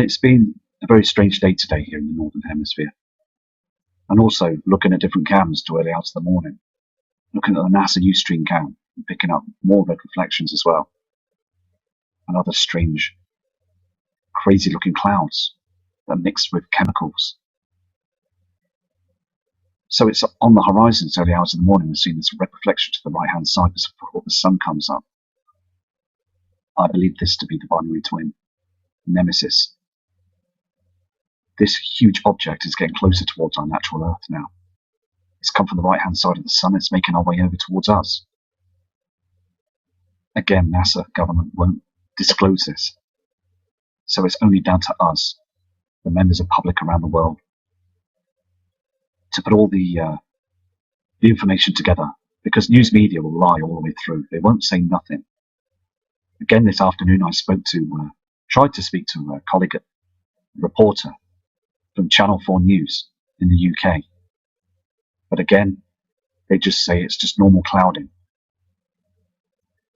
And it's been a very strange day today here in the Northern Hemisphere. And also looking at different cams to early hours of the morning. Looking at the NASA Ustream cam and picking up more red reflections as well. And other strange, crazy looking clouds that are mixed with chemicals. So it's on the horizon, it's early hours in the morning. We're seeing this red reflection to the right hand side before the sun comes up. I believe this to be the binary twin, Nemesis. This huge object is getting closer towards our natural Earth now. It's come from the right hand side of the sun, it's making our way over towards us. Again, NASA government won't disclose this. So it's only down to us, the members of the public around the world, to put all the information together, because news media will lie all the way through. They won't say nothing. Again, this afternoon I tried to speak to a colleague, reporter from Channel 4 News in the UK. But again, they just say it's just normal clouding.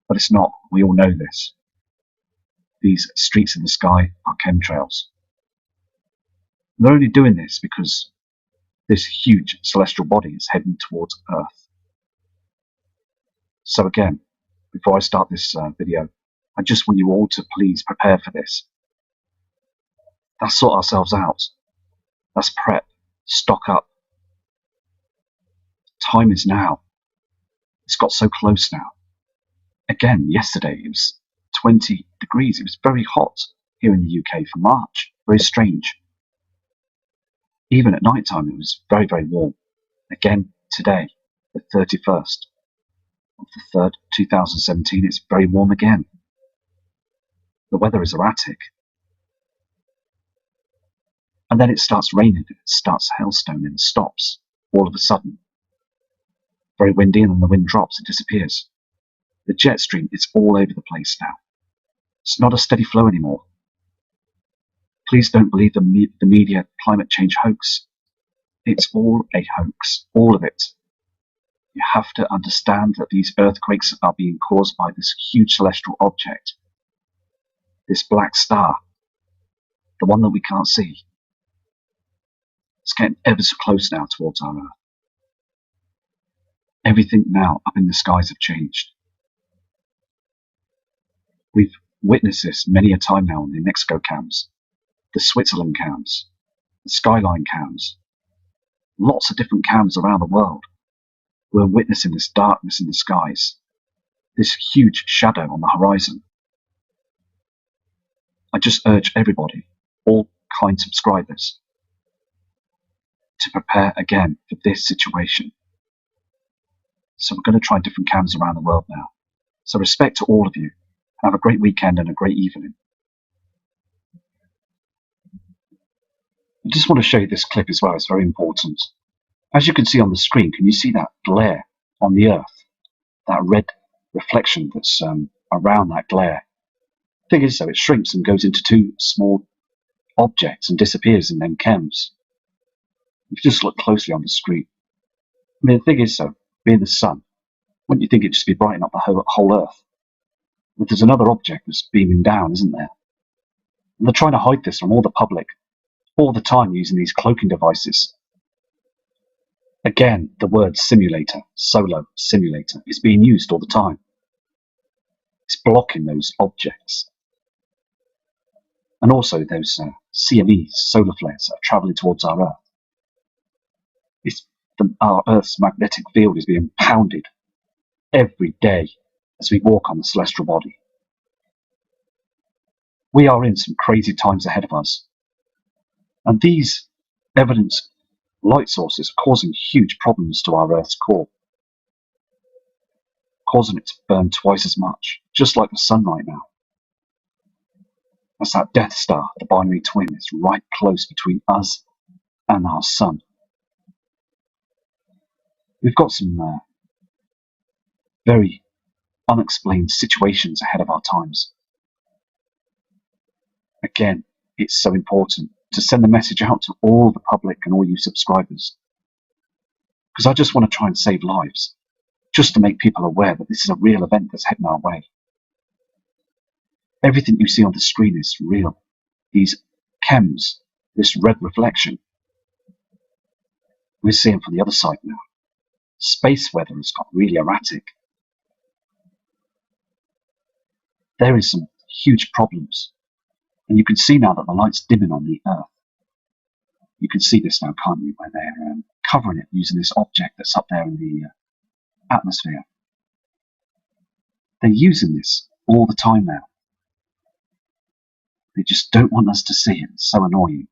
But it's not. We all know this. These streaks in the sky are chemtrails. They're only doing this because this huge celestial body is heading towards Earth. So again, before I start this video, I just want you all to please prepare for this. Let's sort ourselves out. Let's prep, stock up. Time is now. It's got so close now. Again, yesterday it was 20 degrees. It was very hot here in the UK for March. Very strange. Even at night time it was very, very warm. Again, today, the 31st of the 3rd, 2017, it's very warm again. The weather is erratic. And then it starts raining, it starts hailstoning, and stops all of a sudden. Very windy, and then the wind drops, it disappears. The jet stream is all over the place now. It's not a steady flow anymore. Please don't believe the media climate change hoax. It's all a hoax, all of it. You have to understand that these earthquakes are being caused by this huge celestial object, this black star, the one that we can't see. It's getting ever so close now towards our Earth. Everything now up in the skies have changed. We've witnessed this many a time now in the Mexico cams, the Switzerland cams, the Skyline cams, lots of different cams around the world. We're witnessing this darkness in the skies, this huge shadow on the horizon. I just urge everybody, all kind subscribers, to prepare again for this situation. So we're going to try different cams around the world now. So respect to all of you. Have a great weekend and a great evening. I just want to show you this clip as well. It's very important. As you can see on the screen, can you see that glare on the Earth? That red reflection that's around that glare. The thing is, though, it shrinks and goes into two small objects and disappears in them chems. If you just look closely on the screen. I mean, the thing is, though, being the sun, wouldn't you think it'd just be brightening up the whole Earth? But there's another object that's beaming down, isn't there? And they're trying to hide this from all the public, all the time using these cloaking devices. Again, the word simulator, solo simulator, is being used all the time. It's blocking those objects. And also those CMEs, solar flares, that are travelling towards our Earth. Our Earth's magnetic field is being pounded every day as we walk on the celestial body. We are in some crazy times ahead of us. And these evidence light sources are causing huge problems to our Earth's core, causing it to burn twice as much, just like the sun right now. As that Death Star, the binary twin, is right close between us and our sun. We've got some very unexplained situations ahead of our times. Again, it's so important to send the message out to all the public and all you subscribers. Because I just want to try and save lives, just to make people aware that this is a real event that's heading our way. Everything you see on the screen is real. These chems, this red reflection, we're seeing from the other side now. Space weather has got really erratic. There is some huge problems. And you can see now that the light's dimming on the Earth. You can see this now, can't you, where they're covering it using this object that's up there in the atmosphere. They're using this all the time now. They just don't want us to see it. It's so annoying.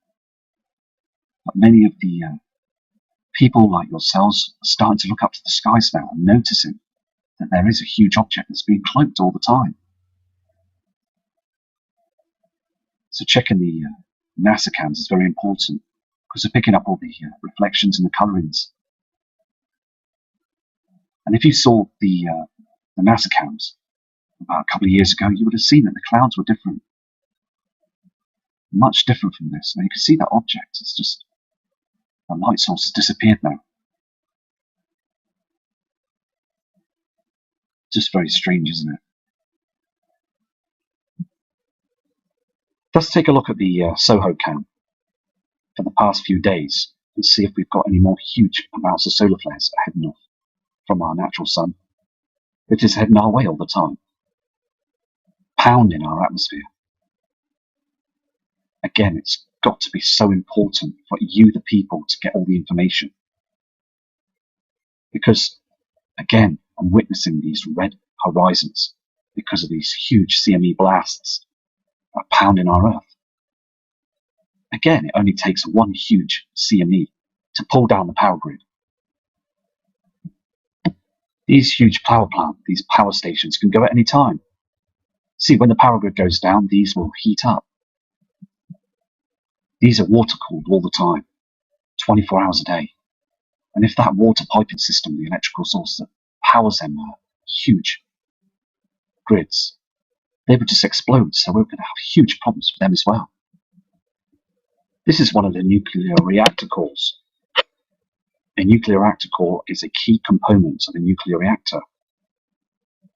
But many of the people like yourselves are starting to look up to the skies now and noticing that there is a huge object that's being cloaked all the time. So checking the NASA cams is very important because they're picking up all the reflections and the colorings. And if you saw the NASA cams about a couple of years ago, you would have seen that the clouds were different. Much different from this. Now you can see that object. It's just, the light source has disappeared now. Just very strange, isn't it? Let's take a look at the SOHO cam for the past few days and see if we've got any more huge amounts of solar flares heading off from our natural sun. It is heading our way all the time, pounding our atmosphere. Again, it's got to be so important for you, the people, to get all the information. Because, again, I'm witnessing these red horizons because of these huge CME blasts are pounding our Earth. Again, it only takes one huge CME to pull down the power grid. These huge power plants, these power stations can go at any time. See, when the power grid goes down, these will heat up. These are water cooled all the time, 24 hours a day. And if that water piping system, the electrical source that powers them, huge grids, they would just explode. So we're going to have huge problems for them as well. This is one of the nuclear reactor cores. A nuclear reactor core is a key component of a nuclear reactor.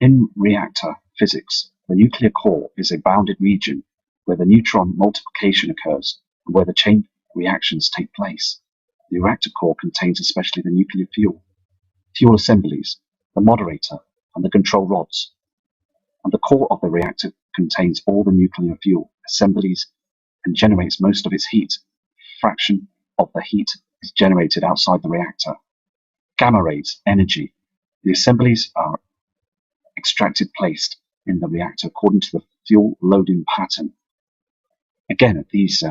In reactor physics, the nuclear core is a bounded region where the neutron multiplication occurs and where the chain reactions take place. The reactor core contains especially the nuclear fuel assemblies, the moderator, and the control rods. And the core of the reactor contains all the nuclear fuel assemblies and generates most of its heat. A fraction of the heat is generated outside the reactor. Gamma rays, energy. The assemblies are extracted, placed in the reactor according to the fuel loading pattern. Again, if these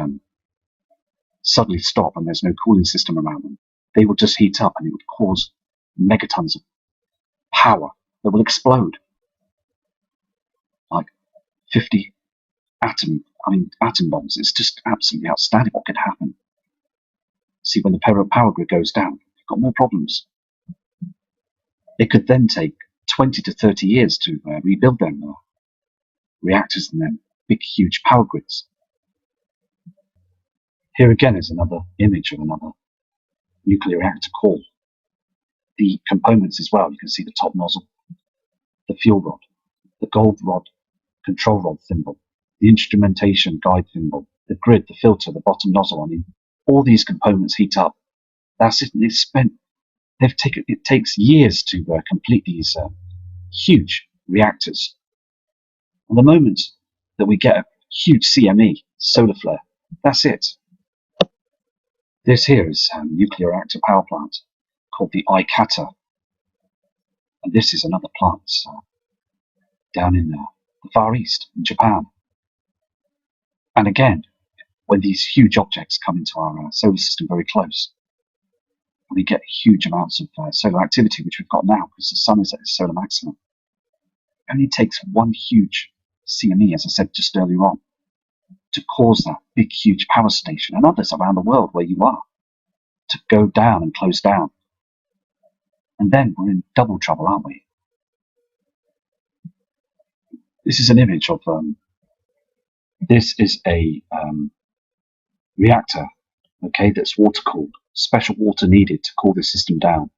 suddenly stop and there's no cooling system around them, they will just heat up and it would cause megatons of power that will explode. Like 50 atom bombs. It's just absolutely outstanding what could happen. See, when the power grid goes down, you've got more problems. It could then take 20 to 30 years to rebuild them reactors and then big, huge power grids. Here again is another image of another nuclear reactor core. The components as well, you can see the top nozzle, the fuel rod, the gold rod, control rod thimble, the instrumentation guide thimble, the grid, the filter, the bottom nozzle. I mean, all these components heat up. That's it. It takes years to complete these huge reactors. And the moment that we get a huge CME, solar flare, that's it. This here is a nuclear reactor power plant called the Aikata. And this is another plant down in the Far East, in Japan. And again, when these huge objects come into our solar system very close, we get huge amounts of solar activity, which we've got now because the sun is at its solar maximum. It only takes one huge CME, as I said just earlier on, to cause that big, huge power station and others around the world where you are to go down and close down. And then we're in double trouble, aren't we? This is an image of, this is a reactor, okay, that's water cooled. Special water needed to cool the system down.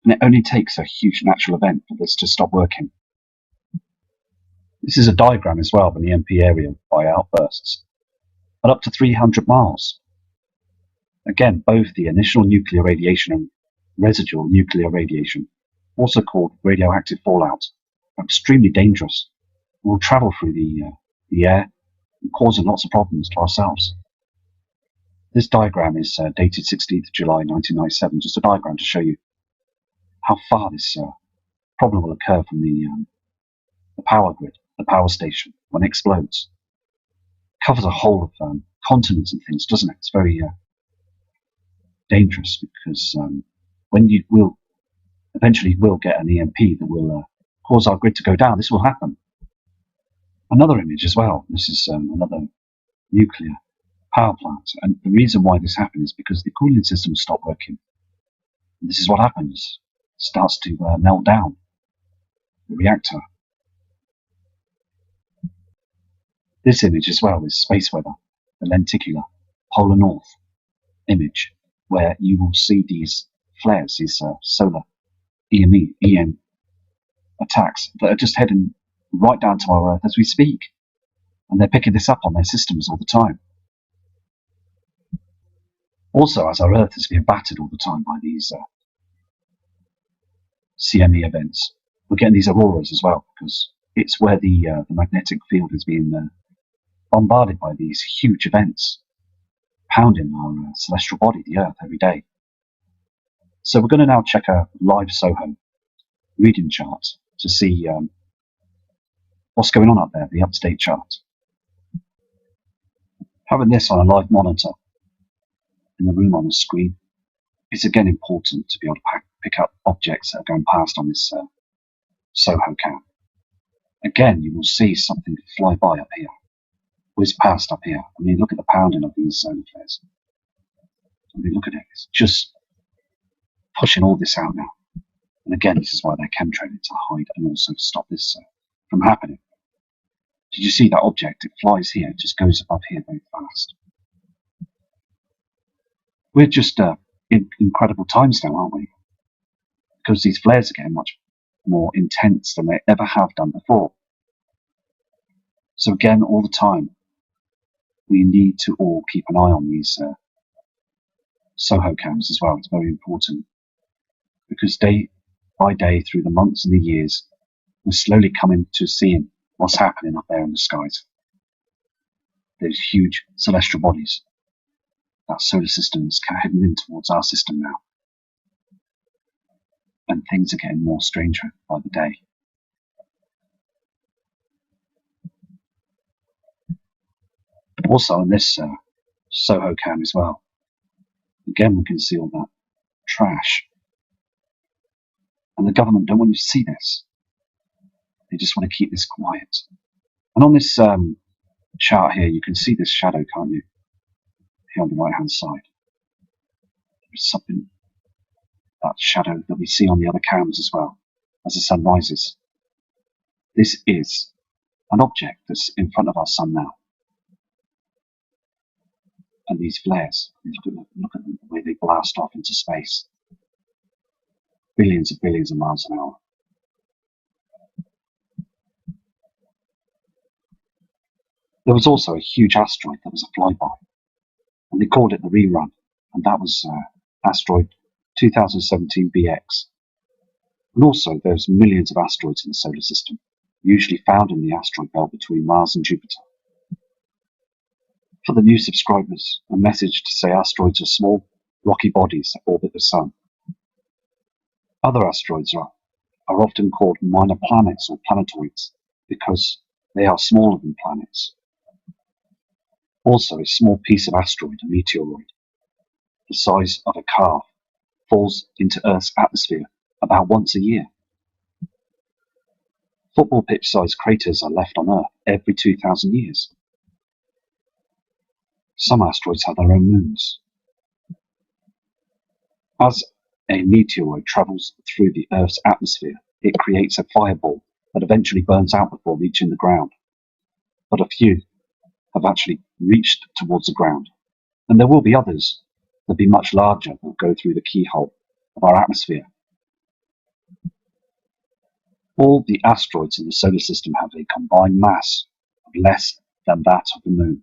And it only takes a huge natural event for this to stop working. This is a diagram as well of an EMP area by outbursts. at up to 300 miles. Again, both the initial nuclear radiation and residual nuclear radiation, also called radioactive fallout, are extremely dangerous and will travel through the air and causing lots of problems to ourselves. This diagram is dated 16th of July 1997, just a diagram to show you how far this problem will occur from the power grid, the power station, when it explodes. It covers a whole of continents and things, doesn't it? It's very dangerous because when you will eventually will get an EMP that will cause our grid to go down, this will happen. Another image as well. This is another nuclear power plant, and the reason why this happened is because the cooling system stopped working. And this is what happens. It starts to melt down the reactor. This image as well is space weather, the lenticular polar north image, where you will see these flares, these solar EM attacks that are just heading right down to our Earth as we speak. And they're picking this up on their systems all the time. Also, as our Earth is being battered all the time by these CME events, we're getting these auroras as well, because it's where the magnetic field is being bombarded by these huge events, pounding our celestial body, the Earth, every day. So we're going to now check a live SOHO reading chart to see what's going on up there, the up-to-date chart. Having this on a live monitor in the room on the screen is again important to be able to pick up objects that are going past on this SOHO cam. Again, you will see something fly by up here, whiz past up here. I mean, look at the pounding of these solar flares. I mean, look at it. It's just pushing all this out now. And again, this is why they're chemtrailing, to hide and also to stop this from happening. Did you see that object? It flies here, it just goes above here very fast. We're just in incredible times now, aren't we? Because these flares are getting much more intense than they ever have done before. So again, all the time, we need to all keep an eye on these SOHO cams as well. It's very important, because day by day, through the months and the years, we're slowly coming to seeing what's happening up there in the skies. Those huge celestial bodies. That solar system is heading in towards our system now. And things are getting more stranger by the day. Also on this SOHO cam as well, again we can see all that trash. And the government don't want you to see this. They just want to keep this quiet. And on this chart here, you can see this shadow, can't you? Here on the right hand side. There's something, that shadow that we see on the other cams as well, as the sun rises. This is an object that's in front of our sun now. And these flares, look at them, the way they blast off into space. Billions of miles an hour. There was also a huge asteroid that was a flyby, and they called it the rerun, and that was asteroid 2017 BX. And also there's millions of asteroids in the solar system, usually found in the asteroid belt between Mars and Jupiter. For the new subscribers, a message to say asteroids are small, rocky bodies that orbit the sun. Other asteroids are often called minor planets or planetoids because they are smaller than planets. Also, a small piece of asteroid, a meteoroid, the size of a car, falls into Earth's atmosphere about once a year. Football pitch-sized craters are left on Earth every 2,000 years. Some asteroids have their own moons. As a meteoroid travels through the Earth's atmosphere, it creates a fireball that eventually burns out before reaching the ground. But a few have actually reached towards the ground, and there will be others that will be much larger that will go through the keyhole of our atmosphere. All the asteroids in the solar system have a combined mass of less than that of the Moon.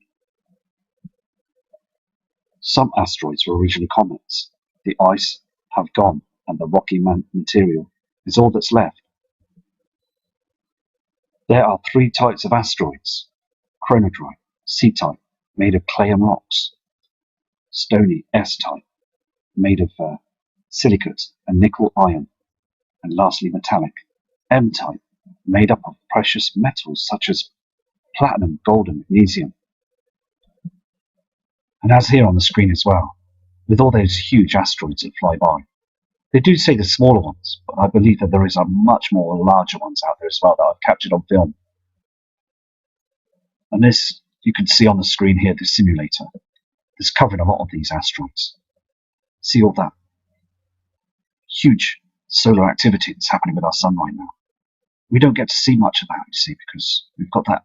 Some asteroids were originally comets. The ice have gone, and the rocky material is all that's left. There are 3 types of asteroids: chronodrite, C-type, made of clay and rocks; stony, S-type, made of silicate and nickel iron; and lastly metallic, M-type, made up of precious metals such as platinum, gold and magnesium. And as here on the screen as well, with all those huge asteroids that fly by, they do say the smaller ones, but I believe that there is a much more larger ones out there as well that I've captured on film. And this, you can see on the screen here, the simulator that's covering a lot of these asteroids. See all that huge solar activity that's happening with our sun right now. We don't get to see much of that, you see, because we've got that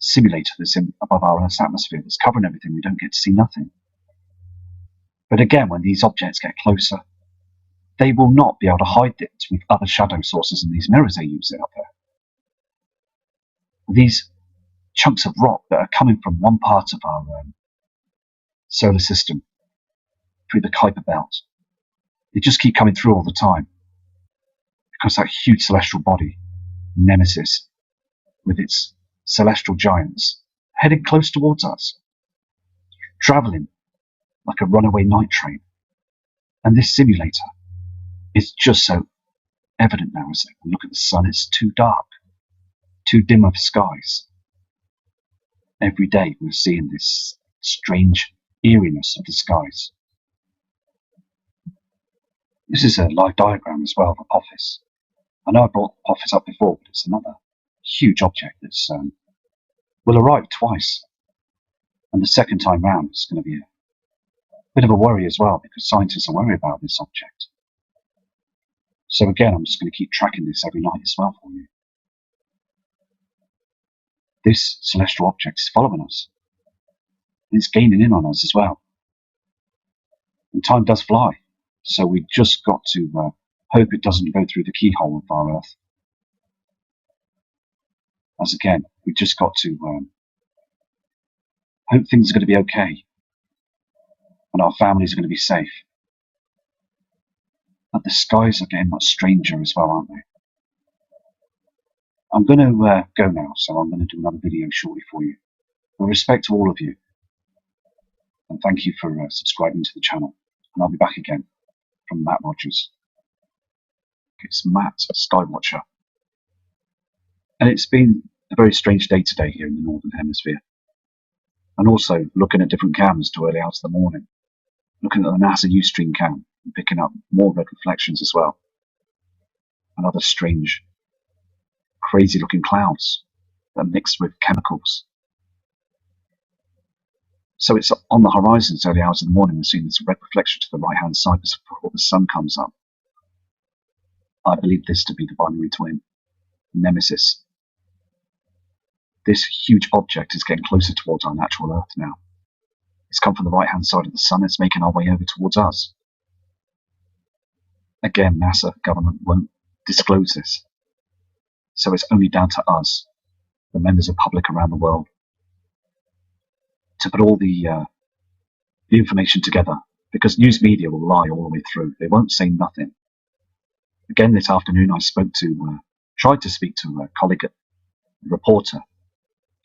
simulator that's above our Earth's atmosphere that's covering everything. We don't get to see nothing. But again, when these objects get closer, they will not be able to hide it with other shadow sources and these mirrors they use out there. These chunks of rock that are coming from one part of our solar system through the Kuiper belt, they just keep coming through all the time because that huge celestial body, Nemesis, with its celestial giants, heading close towards us, traveling like a runaway night train. And this simulator is just so evident now, isn't it? Look at the sun, it's too dark, too dim of skies. Every day we're seeing this strange eeriness of the skies. This is a live diagram as well of Apophis. I know I brought Apophis up before, but it's another huge object that's will arrive twice. And the second time round is going to be a bit of a worry as well, because scientists are worried about this object. So again, I'm just going to keep tracking this every night as well for you. This celestial object is following us. It's gaining in on us as well. And time does fly. So we've just got to hope it doesn't go through the keyhole of our Earth. As again, we've just got to hope things are going to be okay. And our families are going to be safe. But the skies are getting much stranger as well, aren't they? I'm going to go now, so I'm going to do another video shortly for you. With respect to all of you, and thank you for subscribing to the channel. And I'll be back again from Matt Rogers. It's Matt, Skywatcher. And it's been a very strange day today here in the Northern Hemisphere. And also looking at different cams to early hours of the morning. Looking at the NASA Ustream cam and picking up more red reflections as well. And other strange, crazy looking clouds that are mixed with chemicals. So it's on the horizon, early hours in the morning. We're seeing this red reflection to the right hand side before the sun comes up. I believe this to be the binary twin, Nemesis. This huge object is getting closer towards our natural Earth now. It's come from the right hand side of the sun. It's making our way over towards us. Again, NASA government won't disclose this. So it's only down to us, the members of the public around the world, to put all the information together, because news media will lie all the way through. They won't say nothing. Again, this afternoon I tried to speak to a colleague, a reporter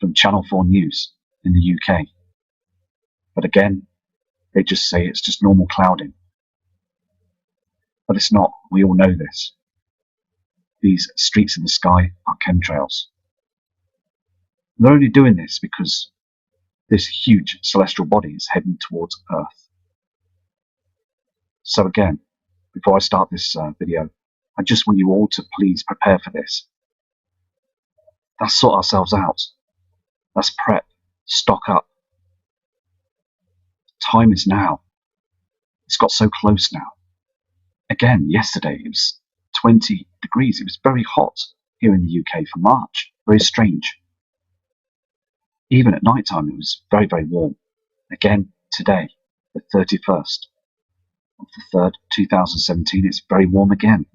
from Channel 4 News in the UK. But again, they just say it's just normal clouding. But it's not. We all know this. These streaks in the sky are chemtrails. They're only doing this because this huge celestial body is heading towards Earth. So again, before I start this video, I just want you all to please prepare for this. Let's sort ourselves out. Let's prep, stock up. Time is now. It's got so close now. Again, yesterday it was 20 degrees. It was very hot here in the UK for March. Very strange. Even at night time it was very, very warm. Again, today, the 31st of the 3rd, 2017, it's very warm again.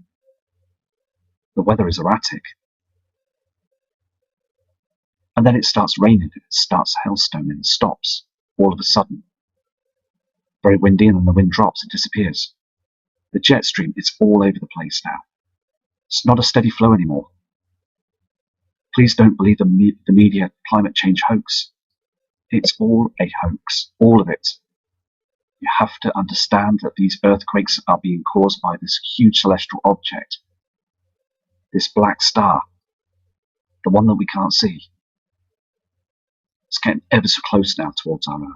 The weather is erratic. And then it starts raining, it starts hailstoning, and stops all of a sudden. Very windy, and then the wind drops, it disappears. The jet stream, it's all over the place now. It's not a steady flow anymore. Please don't believe the media climate change hoax. It's all a hoax, all of it. You have to understand that these earthquakes are being caused by this huge celestial object, this black star, the one that we can't see. It's getting ever so close now towards our Earth.